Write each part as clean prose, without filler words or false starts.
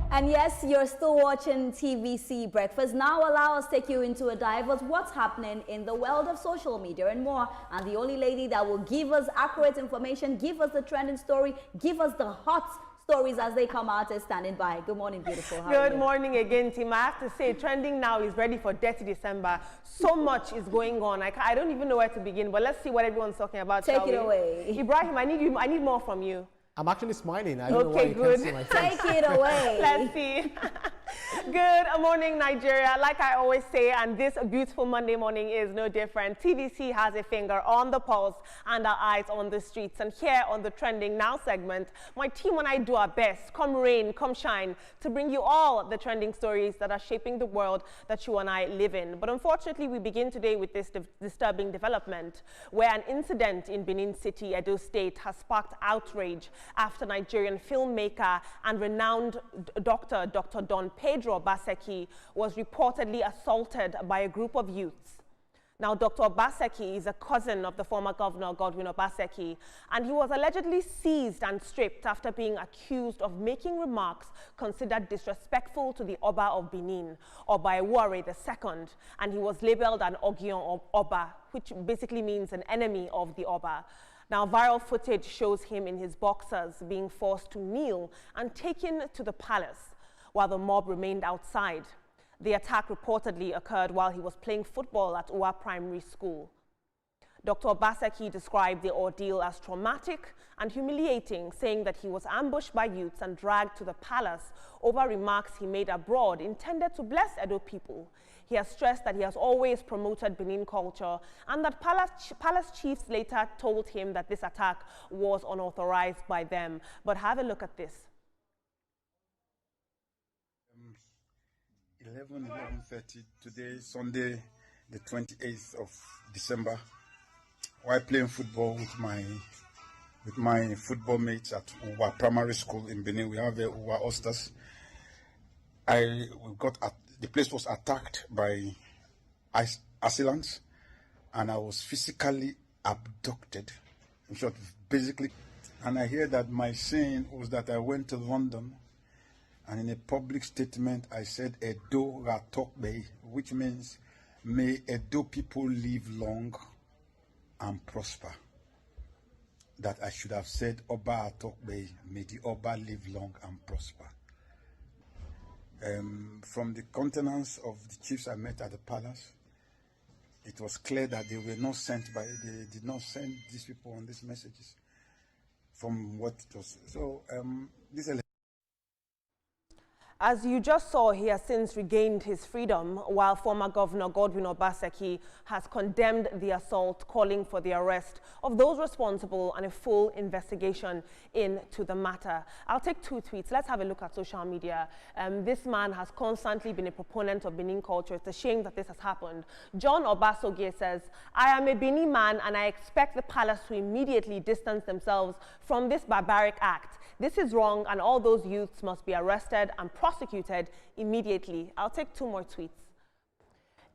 And yes, you're still watching TVC Breakfast. Now allow us to take you into a dive of what's happening in the world of social media and more. And the only lady that will give us accurate information, give us the trending story, give us the hot stories as they come out is standing by. Good morning, beautiful. Good morning again, team. I have to say, trending now is ready for Dirty December. So much is going on. I don't even know where to begin, but let's see what everyone's talking about. Take it away. Ibrahim, I need more from you. I'm actually smiling. I don't know why you can't see my face. Take it away. Let's see. Good morning, Nigeria. Like I always say, and this beautiful Monday morning is no different. TVC has a finger on the pulse and our eyes on the streets. And here on the Trending Now segment, my team and I do our best, come rain, come shine, to bring you all the trending stories that are shaping the world that you and I live in. But unfortunately, we begin today with this disturbing development, where an incident in Benin City, Edo State, has sparked outrage after Nigerian filmmaker and renowned doctor, Dr. Don Pedro Obaseki, was reportedly assaulted by a group of youths. Now, Dr. Obaseki is a cousin of the former governor, Godwin Obaseki, and he was allegedly seized and stripped after being accused of making remarks considered disrespectful to the Oba of Benin, Oba Ewuare II, and he was labeled an Ogion Oba, which basically means an enemy of the Oba. Now, viral footage shows him in his boxers being forced to kneel and taken to the palace while the mob remained outside. The attack reportedly occurred while he was playing football at Uwa Primary School. Dr. Obaseki described the ordeal as traumatic and humiliating, saying that he was ambushed by youths and dragged to the palace over remarks he made abroad intended to bless Edo people. He has stressed that he has always promoted Benin culture and that palace chiefs later told him that this attack was unauthorized by them. But have a look at this. 11:30 today, Sunday, the 28th of December, while playing football with my football mates at Uwa Primary School in Benin. We have Uwa Osters. The place was attacked by assailants, and I was physically abducted. In short, basically, and I hear that my sin was that I went to London, and in a public statement I said Edo Ratokbe, which means may Edo people live long and prosper. That I should have said Oba Atokbe, may the Oba live long and prosper. From the countenance of the chiefs I met at the palace, it was clear that they were not sent they did not send these people on these messages from what it was. So this. As you just saw, he has since regained his freedom, while former Governor Godwin Obaseki has condemned the assault, calling for the arrest of those responsible and a full investigation into the matter. I'll take two tweets. Let's have a look at social media. This man has constantly been a proponent of Benin culture. It's a shame that this has happened. John Obasogie says, I am a Benin man and I expect the palace to immediately distance themselves from this barbaric act. This is wrong and all those youths must be arrested and prosecuted immediately. I'll take two more tweets.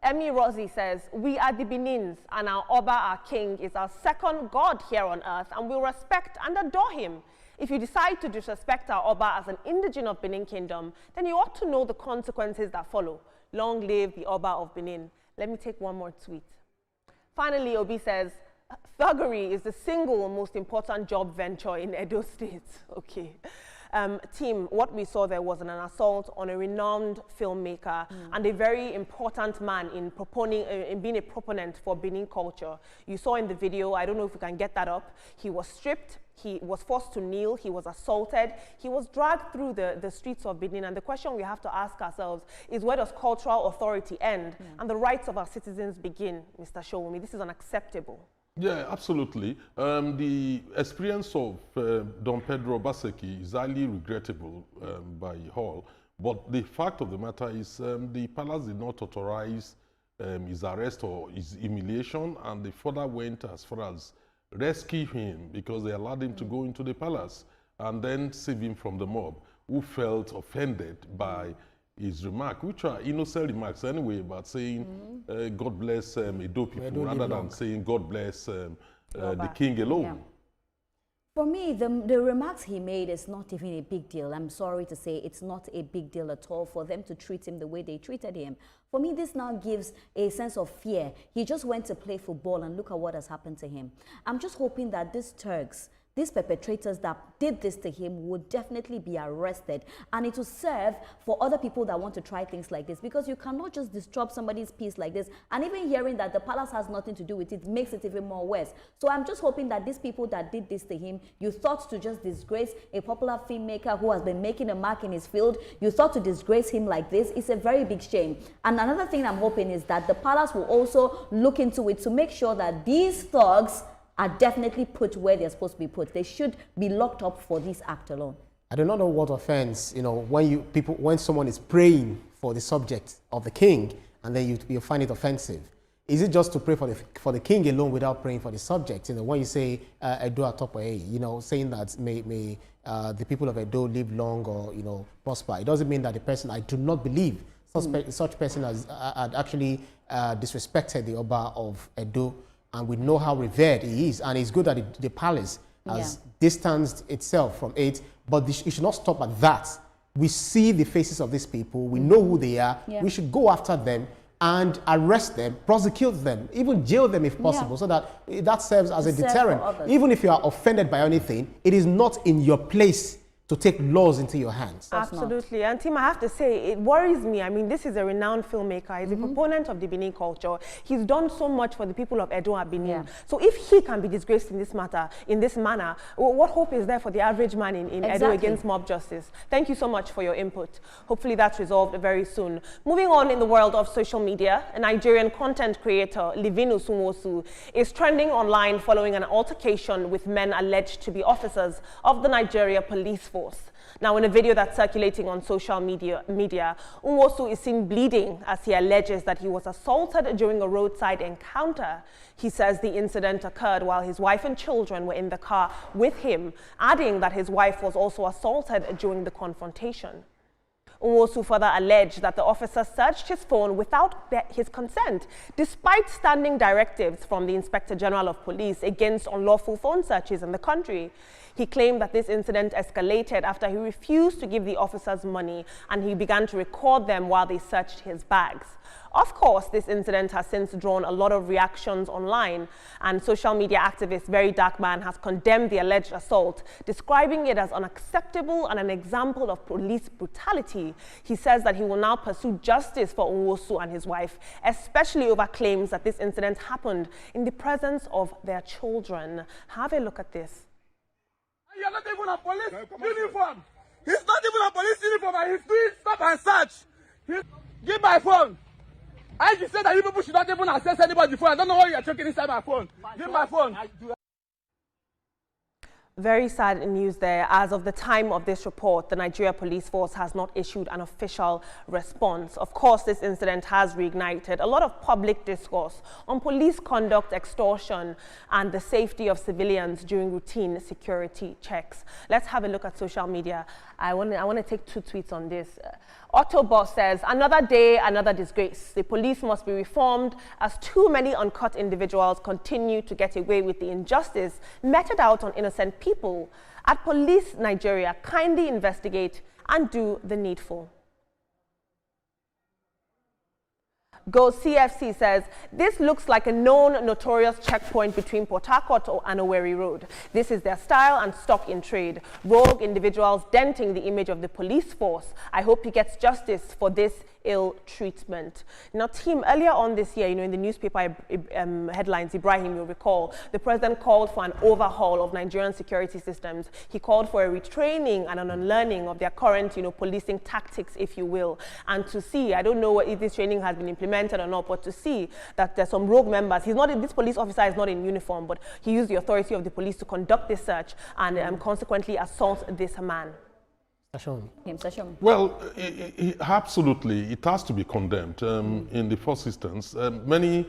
Emi Rosie says, we are the Benins and our Oba, our king, is our second god here on earth and we'll respect and adore him. If you decide to disrespect our Oba as an indigene of Benin Kingdom, then you ought to know the consequences that follow. Long live the Oba of Benin. Let me take one more tweet. Finally, Obi says, thuggery is the single most important job venture in Edo State. Okay. Team, what we saw there was an assault on a renowned filmmaker and a very important man in being a proponent for Benin culture. You saw in the video, I don't know if we can get that up, he was stripped, he was forced to kneel, he was assaulted, he was dragged through the streets of Benin. And the question we have to ask ourselves is, where does cultural authority end and the rights of our citizens begin, Mr. Showumi? This is unacceptable. Yeah, absolutely. The experience of Don Pedro Obaseki is highly regrettable by all. But the fact of the matter is the palace did not authorize his arrest or his humiliation, and they further went as far as rescue him because they allowed him to go into the palace and then save him from the mob who felt offended by his remark, which are innocent remarks anyway, about saying God bless Edo people rather than saying God bless the king alone. For me, the remarks he made is not even a big deal. I'm sorry to say it's not a big deal at all for them to treat him the way they treated him. For me, this now gives a sense of fear. He just went to play football and look at what has happened to him. I'm just hoping that these Turks, these perpetrators that did this to him would definitely be arrested, and it will serve for other people that want to try things like this, because you cannot just disrupt somebody's peace like this. And even hearing that the palace has nothing to do with it makes it even more worse. So I'm just hoping that these people that did this to him, you thought to just disgrace a popular filmmaker who has been making a mark in his field, you thought to disgrace him like this. It's a very big shame. And another thing I'm hoping is that the palace will also look into it to make sure that these thugs are definitely put where they're supposed to be put. They should be locked up for this act alone. I do not know what offense, when someone is praying for the subject of the king, and then you find it offensive. Is it just to pray for the king alone without praying for the subject? When you say Edo Atopoe, saying that may the people of Edo live long or prosper, it doesn't mean that the person, I do not believe such person had actually disrespected the Oba of Edo. And we know how revered he is. And it's good that the palace has distanced itself from it. But it should not stop at that. We see the faces of these people. We know who they are. Yeah. We should go after them and arrest them, prosecute them, even jail them if possible, so that serves as a deterrent. Even if you are offended by anything, it is not in your place to take laws into your hands. Absolutely. And Tim, I have to say, it worries me. I mean, this is a renowned filmmaker. He's a proponent of the Benin culture. He's done so much for the people of Edo and Benin. Yeah. So if he can be disgraced in this manner, what hope is there for the average man in Edo against mob justice? Thank you so much for your input. Hopefully that's resolved very soon. Moving on in the world of social media, a Nigerian content creator, Livinus Nwosu, is trending online following an altercation with men alleged to be officers of the Nigeria police force. Now, in a video that's circulating on social media, Nwosu is seen bleeding as he alleges that he was assaulted during a roadside encounter. He says the incident occurred while his wife and children were in the car with him, adding that his wife was also assaulted during the confrontation. Nwosu further alleged that the officer searched his phone without his consent, despite standing directives from the Inspector General of Police against unlawful phone searches in the country. He claimed that this incident escalated after he refused to give the officers money and he began to record them while they searched his bags. Of course, this incident has since drawn a lot of reactions online, and social media activist Very Dark Man has condemned the alleged assault, describing it as unacceptable and an example of police brutality. He says that he will now pursue justice for Nwosu and his wife, especially over claims that this incident happened in the presence of their children. Have a look at this. You're not even a police uniform. He's not even a police uniform, and he's doing stop and search. Give my phone. I just said that you people should not even access anybody's phone. I don't know why you're checking inside my phone. Give my phone. Very sad news there. As of the time of this report, the Nigeria Police Force has not issued an official response. Of course, this incident has reignited a lot of public discourse on police conduct, extortion, and the safety of civilians during routine security checks. Let's have a look at social media. I want to take two tweets on this. Autoboss says, another day, another disgrace. The police must be reformed as too many uncut individuals continue to get away with the injustice meted out on innocent people. At Police Nigeria, kindly investigate and do the needful. Go CFC says, this looks like a known notorious checkpoint between Port Harcourt and Owerri Road. This is their style and stock in trade. Rogue individuals denting the image of the police force. I hope he gets justice for this ill treatment. Now, team, earlier on this year, in the newspaper headlines, Ibrahim, you'll recall, the president called for an overhaul of Nigerian security systems. He called for a retraining and an unlearning of their current, policing tactics, if you will. And to see, I don't know if this training has been implemented or not, but to see that there's some rogue members. This police officer is not in uniform, but he used the authority of the police to conduct this search and consequently assault this man. Well, absolutely, it has to be condemned. In the first instance, many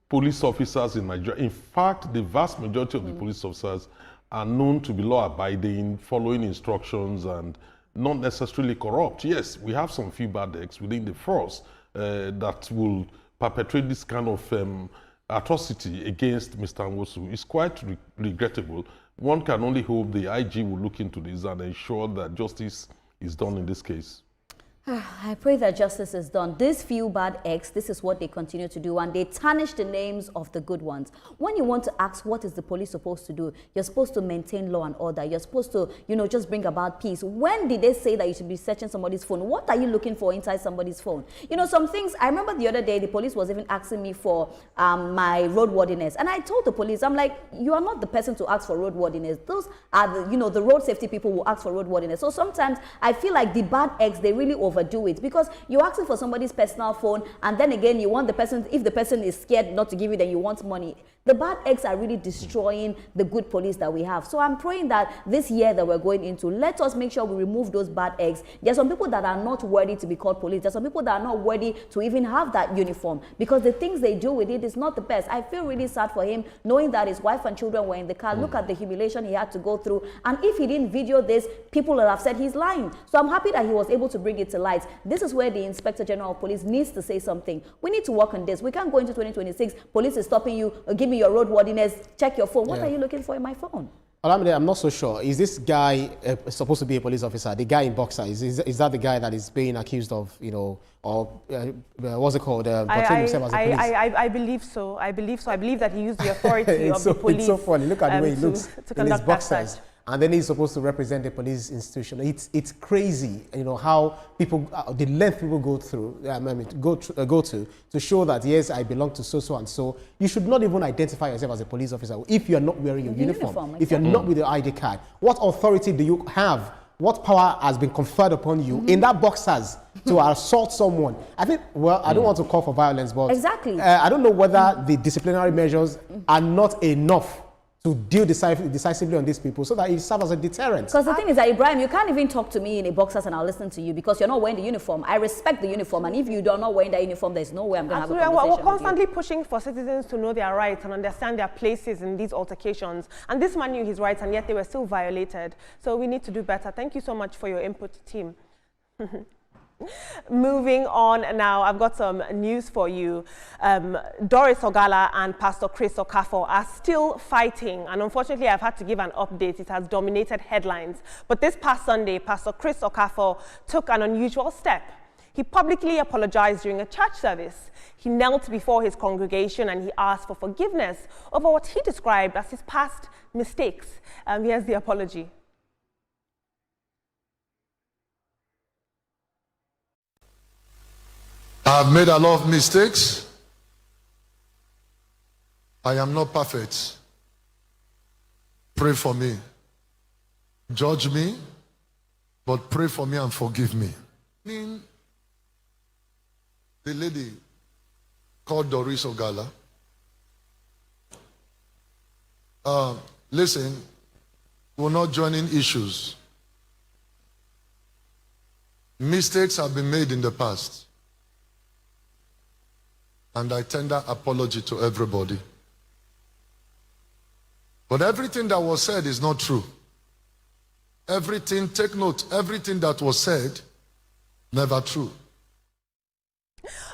police officers in Nigeria, in fact, the vast majority of the police officers are known to be law-abiding, following instructions, and not necessarily corrupt. Yes, we have some few bad eggs within the force that will perpetrate this kind of atrocity against Mr. Nwosu. It's quite regrettable. one can only hope the IG will look into this and ensure that justice is done in this case. I pray that justice is done. These few bad eggs, this is what they continue to do, and they tarnish the names of the good ones. When you want to ask what is the police supposed to do, you're supposed to maintain law and order. You're supposed to, just bring about peace. When did they say that you should be searching somebody's phone? What are you looking for inside somebody's phone? Some things, I remember the other day, the police was even asking me for my roadworthiness. And I told the police, I'm like, you are not the person to ask for roadworthiness. Those are the road safety people who ask for roadworthiness. So sometimes I feel like the bad eggs, they really overdo it, because you're asking for somebody's personal phone, and then again you want the person, if the person is scared not to give you, then you want money. The bad eggs are really destroying the good police that we have. So I'm praying that this year that we're going into, let us make sure we remove those bad eggs. There are some people that are not worthy to be called police. There are some people that are not worthy to even have that uniform, because the things they do with it is not the best. I feel really sad for him, knowing that his wife and children were in the car. Look at the humiliation he had to go through. And if he didn't video this, people would have said he's lying. So I'm happy that he was able to bring it to light. This is where the Inspector General of Police needs to say something. We need to work on this. We can't go into 2026, police is stopping you, give me your roadworthiness, check your phone. What are you looking for in my phone? Olamide, I'm not so sure. Is this guy supposed to be a police officer? The guy in boxer, is that the guy that is being accused of, what's it called? Portraying himself as a police? I believe so. I believe that he used the authority of the police. It's so funny. Look at the way he looks to in his boxers. And then he's supposed to represent the police institution. It's crazy, how people, the length people go through, go to show that, yes, I belong to so and so. You should not even identify yourself as a police officer if you're not wearing your uniform, exactly. If you're not with your ID card. What authority do you have? What power has been conferred upon you in that boxers to assault someone? I think, I don't want to call for violence, but exactly. I don't know whether the disciplinary measures are not enough to deal decisively on these people so that it serves as a deterrent. Because the thing is that, Ibrahim, you can't even talk to me in a boxers and I'll listen to you because you're not wearing the uniform. I respect the uniform, and if you are not wearing that uniform, there's no way I'm going to have a conversation We're constantly pushing for citizens to know their rights and understand their places in these altercations. And this man knew his rights, and yet they were still violated. So we need to do better. Thank you so much for your input, team. Moving on now, I've got some news for you. Doris Ogala and Pastor Chris Okafor are still fighting, and unfortunately I've had to give an update. It has dominated headlines. But this past Sunday, Pastor Chris Okafor took an unusual step. He publicly apologized during a church service. He knelt before his congregation and he asked for forgiveness over what he described as his past mistakes. Here's the apology. I've made a lot of mistakes. I am not perfect. Pray for me. Judge me, but pray for me and forgive me. The lady called Doris Ogala. Listen, we're not joining issues. Mistakes have been made in the past. And I tender apology to everybody. But everything that was said is not true. Everything, take note, everything that was said, never true.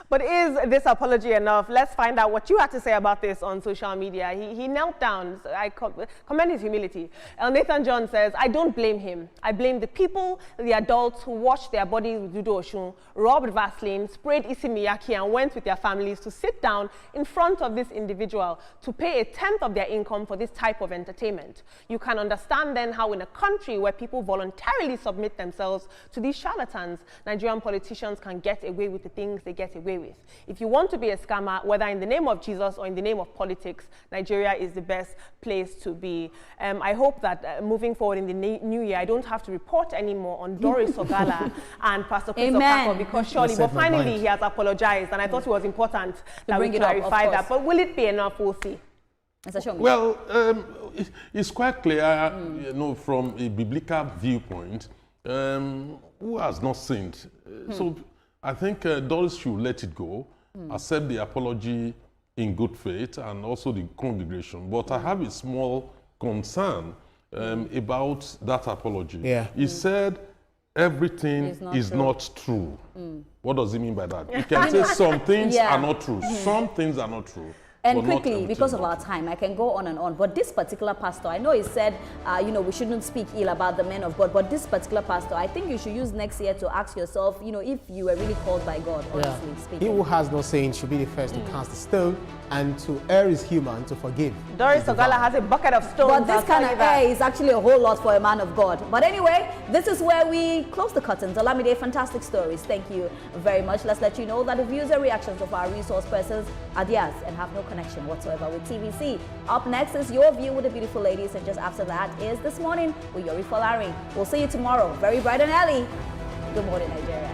But is this apology enough? Let's find out what you had to say about this on social media. He knelt down. So I commend his humility. Nathan John says, I don't blame him. I blame the people, the adults who washed their bodies with Dudu Oshun, rubbed Vaseline, sprayed Isimiyaki, and went with their families to sit down in front of this individual to pay 1/10 of their income for this type of entertainment. You can understand then how in a country where people voluntarily submit themselves to these charlatans, Nigerian politicians can get away with the things they get away with. If you want to be a scammer, whether in the name of Jesus or in the name of politics, Nigeria is the best place to be. I hope that moving forward in the new year, I don't have to report anymore on Doris Ogala and Pastor Chris Okafor, because surely, but finally he has apologized, and I thought it was important that we clarify that. But will it be enough? We'll see. Well, it's quite clear, from a biblical viewpoint, who has not sinned. So I think Doris should let it go, accept the apology in good faith, and also the congregation. But I have a small concern about that apology. Yeah. He said everything is not true. What does he mean by that? You can say some things are not true. Some things are not true. And but not quickly, empty because of our bottle. time, I can go on and on. But this particular pastor, I know he said, you know, we shouldn't speak ill about the men of God. But this particular pastor, I think you should use next year to ask yourself, you know, if you were really called by God, honestly He speaking. who has no sin should be the first to cast the stone, and to err is human, to forgive. Doris is divine. Ogala has a bucket of stones. But this I'll tell kind you of that. air is actually a whole lot for a man of God. But anyway, this is where we close the curtains. Olamide, fantastic stories. Thank you very much. Let's let you know that the views and reactions of our resource persons are theirs and have no connection whatsoever with TVC. Up next is Your View with the Beautiful Ladies, and just after that is This Morning with Yori Folari. We'll see you tomorrow, very bright and early. Good morning, Nigeria.